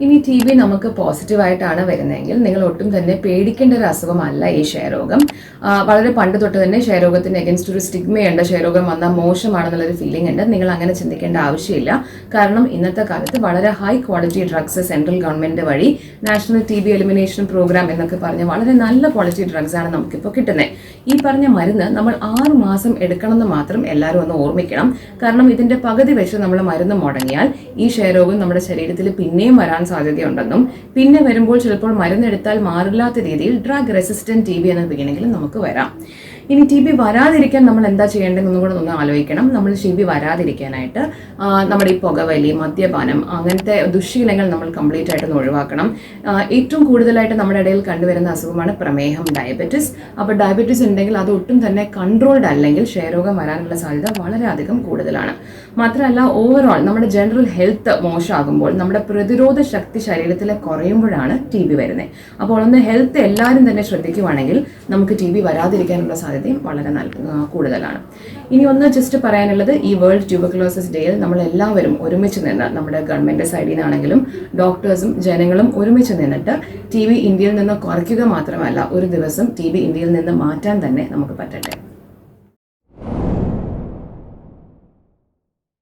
ഇനി T B നമുക്ക് പോസിറ്റീവായിട്ടാണ് വരുന്നതെങ്കിൽ നിങ്ങൾ ഒട്ടും തന്നെ പേടിക്കേണ്ട ഒരു അസുഖമല്ല ഈ ക്ഷയരോഗം. വളരെ പണ്ട് തൊട്ട് തന്നെ ക്ഷയരോഗത്തിന് അഗൻസ്റ്റ് ഒരു സ്റ്റിഗ്മയുണ്ട്. ക്ഷയരോഗം വന്നാൽ മോശമാണെന്നുള്ളൊരു ഫീലിംഗ് ഉണ്ട്. നിങ്ങൾ അങ്ങനെ ചിന്തിക്കേണ്ട ആവശ്യമില്ല. കാരണം ഇന്നത്തെ കാലത്ത് വളരെ high quality drugs central government വഴി national T B elimination program എന്നൊക്കെ പറഞ്ഞ് വളരെ നല്ല ക്വാളിറ്റി ഡ്രഗ്സ് ആണ് നമുക്കിപ്പോൾ കിട്ടുന്നത്. ഈ പറഞ്ഞ മരുന്ന് നമ്മൾ 6 മാസം എടുക്കണമെന്ന് മാത്രം എല്ലാവരും ഒന്ന് ഓർമ്മിക്കണം. കാരണം ഇതിന്റെ പകുതി വെച്ച് നമ്മൾ മരുന്ന് മുടങ്ങിയാൽ ഈ ക്ഷയരോഗം നമ്മുടെ ശരീരത്തിൽ പിന്നെയും വരാൻ സാധ്യതയുണ്ടെന്നും പിന്നെ വരുമ്പോൾ ചിലപ്പോൾ മരുന്നെടുത്താൽ മാറില്ലാത്ത രീതിയിൽ ഡ്രഗ് റെസിസ്റ്റന്റ് ടി ബി എന്ന വേണമെങ്കിലും നമുക്ക് വരാം. ഇനി ടി ബി വരാതിരിക്കാൻ നമ്മൾ എന്താ ചെയ്യേണ്ടതെന്നും കൂടെ ഒന്ന് ആലോചിക്കണം. നമ്മൾ ടി ബി വരാതിരിക്കാനായിട്ട് നമ്മുടെ ഈ പുകവലി, മദ്യപാനം അങ്ങനത്തെ ദുശ്ശീലങ്ങൾ നമ്മൾ കംപ്ലീറ്റ് ആയിട്ടൊന്ന് ഒഴിവാക്കണം. ഏറ്റവും കൂടുതലായിട്ട് നമ്മുടെ ഇടയിൽ കണ്ടുവരുന്ന അസുഖമാണ് പ്രമേഹം, ഡയബറ്റിസ്. അപ്പോൾ ഡയബറ്റിസ് ഉണ്ടെങ്കിൽ അത് ഒട്ടും തന്നെ കൺട്രോൾഡ് അല്ലെങ്കിൽ ക്ഷയരോഗം വരാനുള്ള സാധ്യത വളരെയധികം കൂടുതലാണ്. മാത്രമല്ല ഓവറോൾ നമ്മുടെ ജനറൽ ഹെൽത്ത് മോശമാകുമ്പോൾ നമ്മുടെ പ്രതിരോധ ശക്തി ശരീരത്തിൽ കുറയുമ്പോഴാണ് ടി ബി വരുന്നത്. അപ്പോൾ ഒന്ന് ഹെൽത്ത് എല്ലാവരും തന്നെ ശ്രദ്ധിക്കുവാണെങ്കിൽ നമുക്ക് ടി ബി വരാതിരിക്കാനുള്ള സാധ്യതയും വളരെ കൂടുതലാണ്. ഇനി ഒന്ന് ജസ്റ്റ് പറയാനുള്ളത്, ഈ വേൾഡ് ട്യൂബർകുലോസിസ് ഡേയിൽ നമ്മൾ എല്ലാവരും ഒരുമിച്ച് നിന്ന് നമ്മുടെ ഗവൺമെന്റ് സൈഡിൽ നിന്നാണെങ്കിലും ഡോക്ടേഴ്സും ജനങ്ങളും ഒരുമിച്ച് നിന്നിട്ട് ടി ബി ഇന്ത്യയിൽ നിന്ന് കുറയ്ക്കുക മാത്രമല്ല ഒരു ദിവസം ടി ബി ഇന്ത്യയിൽ നിന്ന് മാറ്റാൻ തന്നെ നമുക്ക് പറ്റട്ടെ.